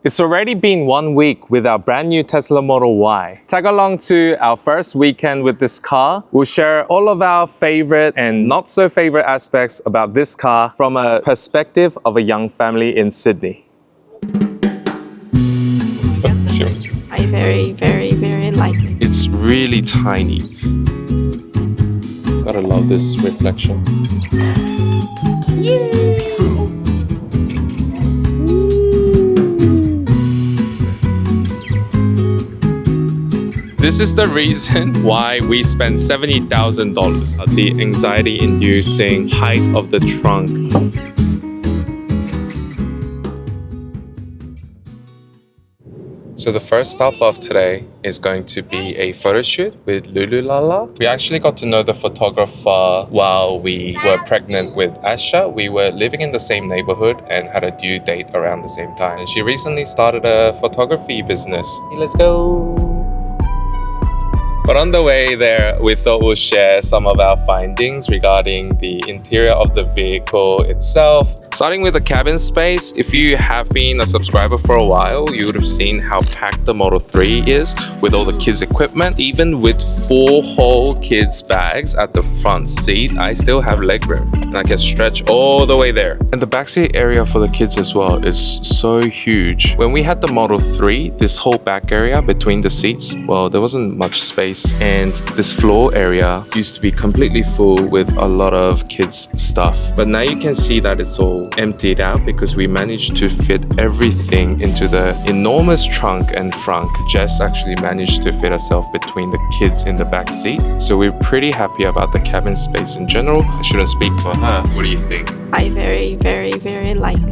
It's already been 1 week with our brand new Tesla Model Y. Tag along to our first weekend with this car. We'll share all of our favorite and not so favorite aspects about this car from a perspective of a young family in Sydney. I very like it. It's really tiny. Gotta love this reflection. This is the reason why we spent $70,000. The anxiety-inducing height of the trunk. So the first stop of today is going to be a photo shoot with Lululala. We actually got to know the photographer while we were pregnant with Asha. We were living in the same neighborhood and had a due date around the same time. And she recently started a photography business. Let's go! But on the way there, we thought we'll share some of our findings regarding the interior of the vehicle itself. Starting with the cabin space, if you have been a subscriber for a while, you would have seen how packed the Model 3 is with all the kids' equipment. Even with 4 whole kids' bags at the front seat, I still have legroom and I can stretch all the way there. And the backseat area for the kids as well is so huge. When we had the Model 3, this whole back area between the seats, well, there wasn't much space. And this floor area used to be completely full with a lot of kids' stuff. But now you can see that it's all emptied out because we managed to fit everything into the enormous trunk and front. Jess actually managed to fit herself between the kids in the back seat. So we're pretty happy about the cabin space in general. I shouldn't speak for her. What do you think? I very like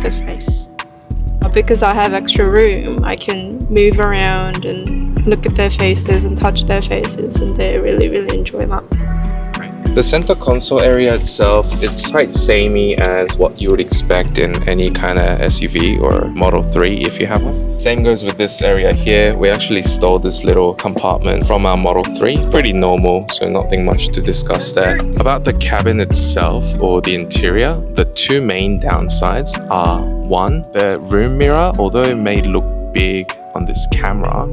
the space. Because I have extra room, I can move around and look at their faces and touch their faces, and they really enjoy that. The center console area itself, it's quite samey as what you would expect in any kind of SUV or Model 3 if you have one. Same goes with this area here. We actually stole this little compartment from our Model 3. Pretty normal, so nothing much to discuss there. About the cabin itself or the interior, the 2 main downsides are 1, the room mirror, although it may look big on this camera,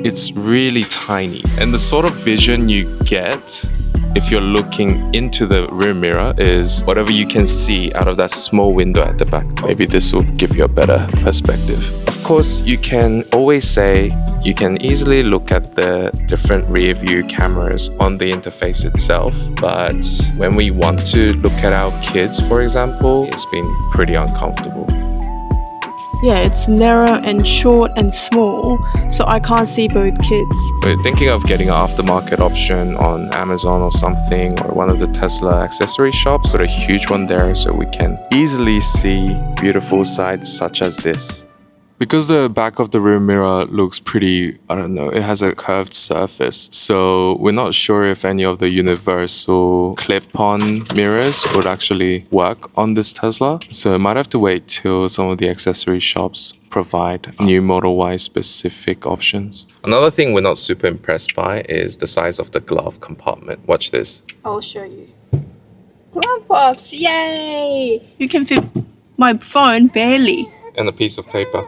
it's really tiny. And the sort of vision you get if you're looking into the room mirror is whatever you can see out of that small window at the back. Maybe this will give you a better perspective. Of course, you can always say you can easily look at the different rear view cameras on the interface itself, but when we want to look at our kids, for example, it's been pretty uncomfortable. Yeah, it's narrow and short and small, so I can't see both kids. We're thinking of getting an aftermarket option on Amazon or something, or one of the Tesla accessory shops. Got a huge one there so we can easily see beautiful sights such as this. Because the back of the room mirror looks pretty, I don't know, it has a curved surface. So we're not sure if any of the universal clip-on mirrors would actually work on this Tesla. So I might have to wait till some of the accessory shops provide new Model Y specific options. Another thing we're not super impressed by is the size of the glove compartment. Watch this. I'll show you. Glove box, yay! You can fit my phone barely. And a piece of paper.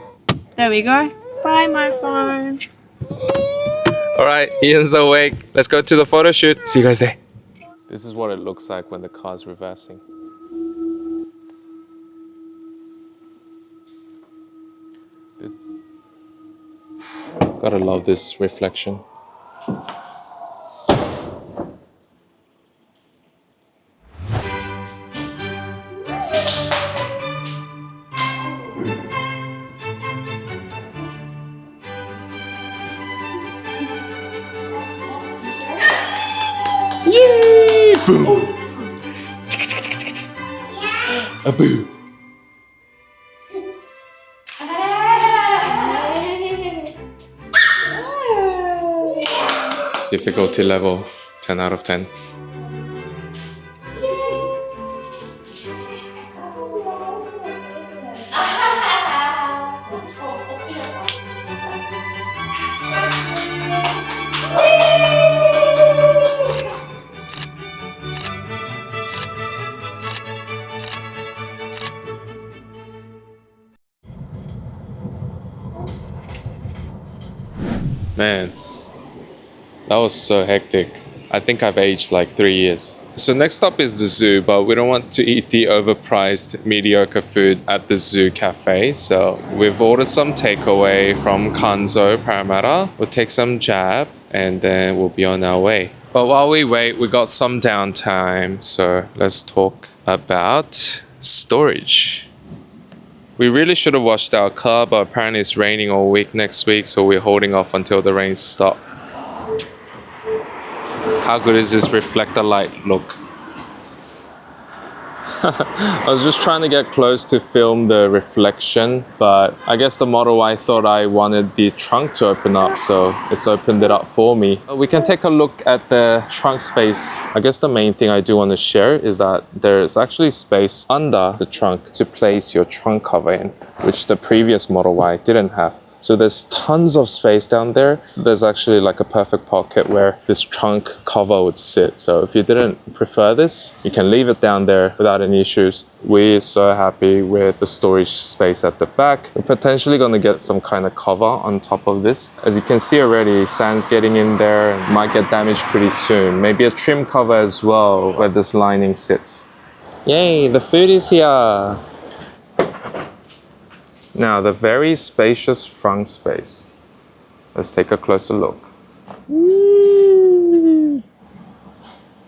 There we go. Bye, my phone. All right, Ian's awake. Let's go to the photo shoot. See you guys there. This is what it looks like when the car's reversing. Gotta love this reflection. Yay! Boom! A boo! Difficulty level 10 out of 10. Man, that was so hectic. I think I've aged like 3 years. So next up is the zoo, but we don't want to eat the overpriced mediocre food at the zoo cafe. So we've ordered some takeaway from Kanzo Parramatta. We'll take some jab and then we'll be on our way. But while we wait, we got some downtime. So let's talk about storage. We really should have washed our car, but apparently it's raining all week next week, so we're holding off until the rain stops. How good is this reflector light look? I was just trying to get close to film the reflection, but I guess the Model Y thought I wanted the trunk to open up, so it's opened it up for me. We can take a look at the trunk space. I guess the main thing I do want to share is that there's actually space under the trunk to place your trunk cover in, which the previous Model Y didn't have. So there's tons of space down there. There's actually like a perfect pocket where this trunk cover would sit. So if you didn't prefer this, you can leave it down there without any issues. We're so happy with the storage space at the back. We're potentially going to get some kind of cover on top of this. As you can see already, sand's getting in there and might get damaged pretty soon. Maybe a trim cover as well where this lining sits. Yay, the food is here. Now, the very spacious front space. Let's take a closer look.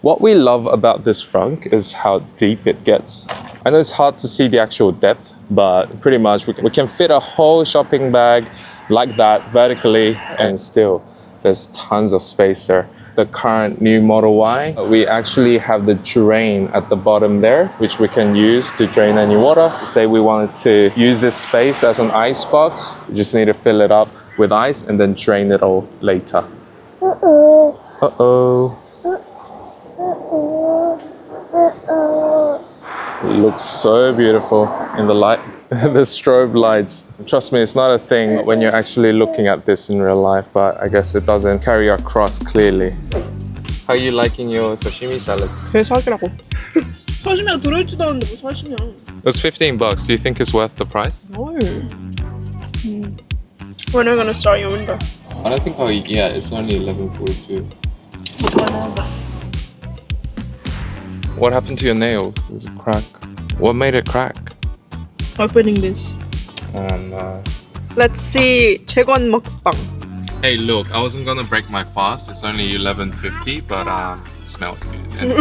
What we love about this front is how deep it gets. I know it's hard to see the actual depth, but pretty much we can fit a whole shopping bag like that vertically, and still there's tons of space there. The current new Model Y, we actually have the drain at the bottom there, which we can use to drain any water. Say we wanted to use this space as an ice box, we just need to fill it up with ice and then drain it all later. Uh-oh. Uh-oh. It looks so beautiful in the light. The strobe lights. Trust me, it's not a thing when you're actually looking at this in real life, but I guess it doesn't carry across clearly. How are you liking your sashimi salad? 그게 사기라고. 사시미가 들어있지도 않은데 뭐 사시냐. It was $15. Do you think it's worth the price? No. When are you gonna start your window? I don't think I'll eat yet. It's only 11:42. What happened to your nail? It was a crack. What made it crack? Opening this. No. Let's see 최근 먹방. Hey, look, I wasn't gonna break my fast. It's only 11:50, but it smells good. And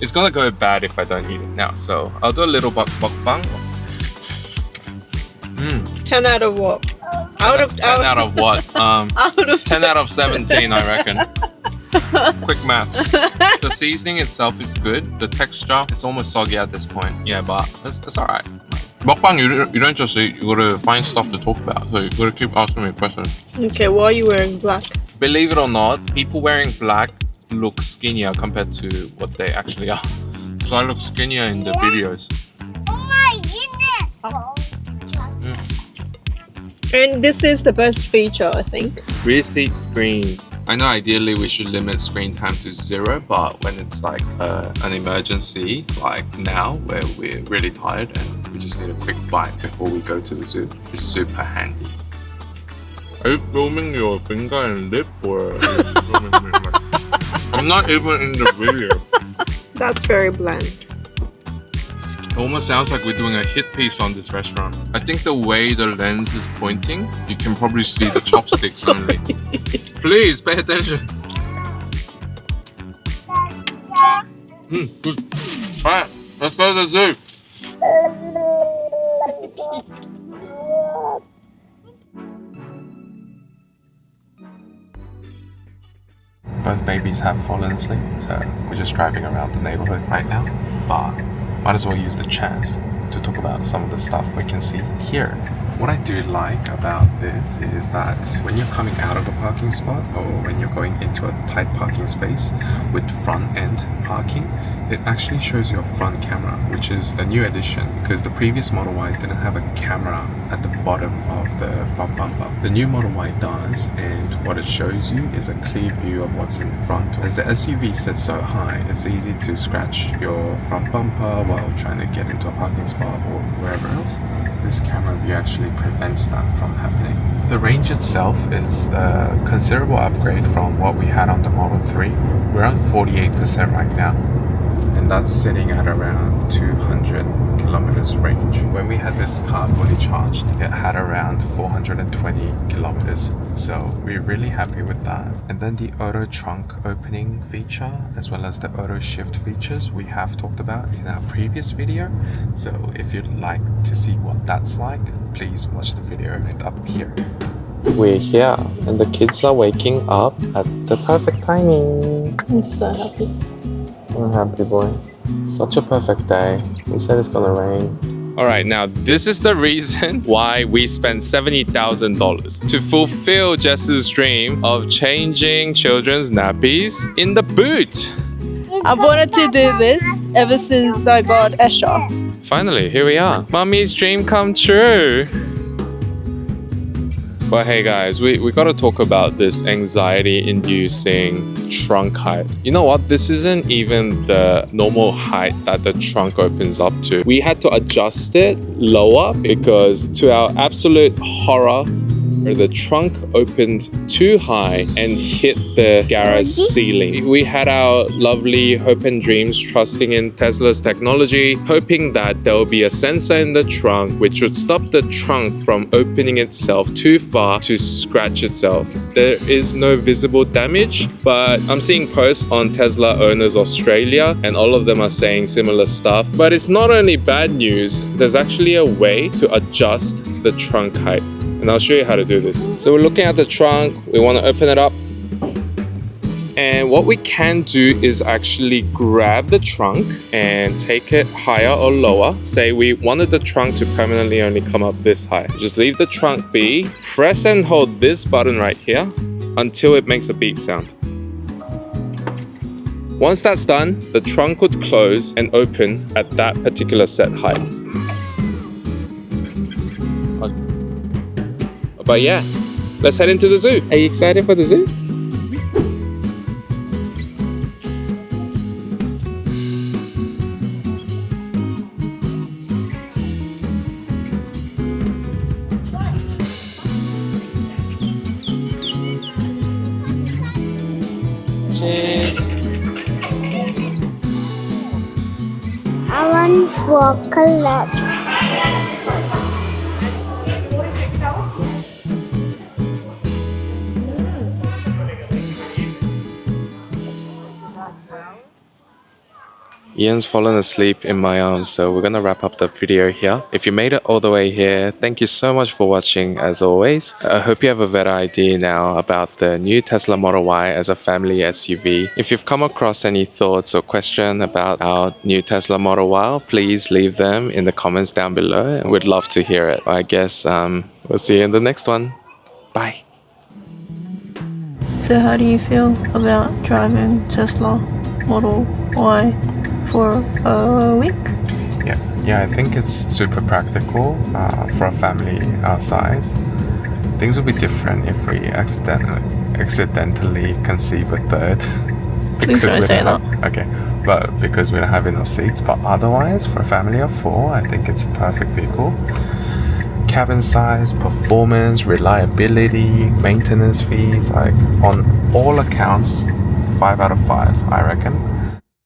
it's gonna go bad if I don't eat it now. So I'll do a little mukbang. 10 out of what? 10 out of what? Out of 10 out of 17, I reckon. Quick maths. The seasoning itself is good. The texture, it's almost soggy at this point. Yeah, but it's alright. Mukbang, you don't just eat, you gotta find stuff to talk about. So you gotta keep asking me questions. Okay, why are you wearing black? Believe it or not, people wearing black look skinnier compared to what they actually are. So I look skinnier in the videos. Oh my goodness! And this is the best feature, I think. Rear seat screens. I know ideally we should limit screen time to 0, but when it's like an emergency, like now, where we're really tired and we just need a quick bite before we go to the zoo, it's super handy. Are you filming your finger and lip, or are you filming me? I'm not even in the video. That's very bland. It almost sounds like we're doing a hit piece on this restaurant. I think the way the lens is pointing, you can probably see the chopsticks only. Please pay attention. Good. Alright, let's go to the zoo. Both babies have fallen asleep, so we're just driving around the neighborhood right now. But might as well use the chance to talk about some of the stuff we can see here. What I do like about this is that when you're coming out of a parking spot or when you're going into a tight parking space with front end parking, it actually shows your front camera, which is a new addition because the previous Model Ys didn't have a camera at the bottom of the front bumper. The new Model Y does, and what it shows you is a clear view of what's in front. As the SUV sits so high, it's easy to scratch your front bumper while trying to get into a parking spot or wherever else. This camera view actually actually prevents that from happening. The range itself is a considerable upgrade from what we had on the Model 3. We're on 48% right now, and that's sitting at around 200 kilometers range. When we had this car fully charged, it had around 420 kilometers. So we're really happy with that. And then the auto trunk opening feature, as well as the auto shift features we have talked about in our previous video. So if you'd like to see what that's like, please watch the video up here. We're here and the kids are waking up at the perfect timing. I'm so happy. I'm happy, boy. Such a perfect day. We said it's gonna rain. Alright, now this is the reason why we spent $70,000 to fulfill Jess's dream of changing children's nappies in the boot. I've wanted to do this ever since I got Esha. Finally, here we are. Mommy's dream come true. But hey guys, we gotta talk about this anxiety-inducing trunk height. You know what? This isn't even the normal height that the trunk opens up to. We had to adjust it lower because, to our absolute horror, the trunk opened too high and hit the garage ceiling. We had our lovely hope and dreams trusting in Tesla's technology, hoping that there will be a sensor in the trunk which would stop the trunk from opening itself too far to scratch itself. There is no visible damage, but I'm seeing posts on Tesla Owners Australia and all of them are saying similar stuff. But it's not only bad news, there's actually a way to adjust the trunk height. And I'll show you how to do this. So we're looking at the trunk, we want to open it up. And what we can do is actually grab the trunk and take it higher or lower. Say we wanted the trunk to permanently only come up this high. Just leave the trunk be, press and hold this button right here until it makes a beep sound. Once that's done, the trunk would close and open at that particular set height. But yeah, let's head into the zoo. Are you excited for the zoo? Cheers. I want chocolate. Ian's fallen asleep in my arms, so we're gonna wrap up the video here. If you made it all the way here, thank you so much for watching as always. I hope you have a better idea now about the new Tesla Model Y as a family SUV. If you've come across any thoughts or questions about our new Tesla Model Y, please leave them in the comments down below and we'd love to hear it. I guess we'll see you in the next one. Bye. So how do you feel about driving Tesla Model Y for a week? Yeah, I think it's super practical for a family our size. Things will be different if we accidentally conceive a third. Please don't say that. Okay, but because we don't have enough seats. But otherwise, for a family of 4, I think it's a perfect vehicle. Cabin size, performance, reliability, maintenance fees, like on all accounts, 5 out of 5, I reckon.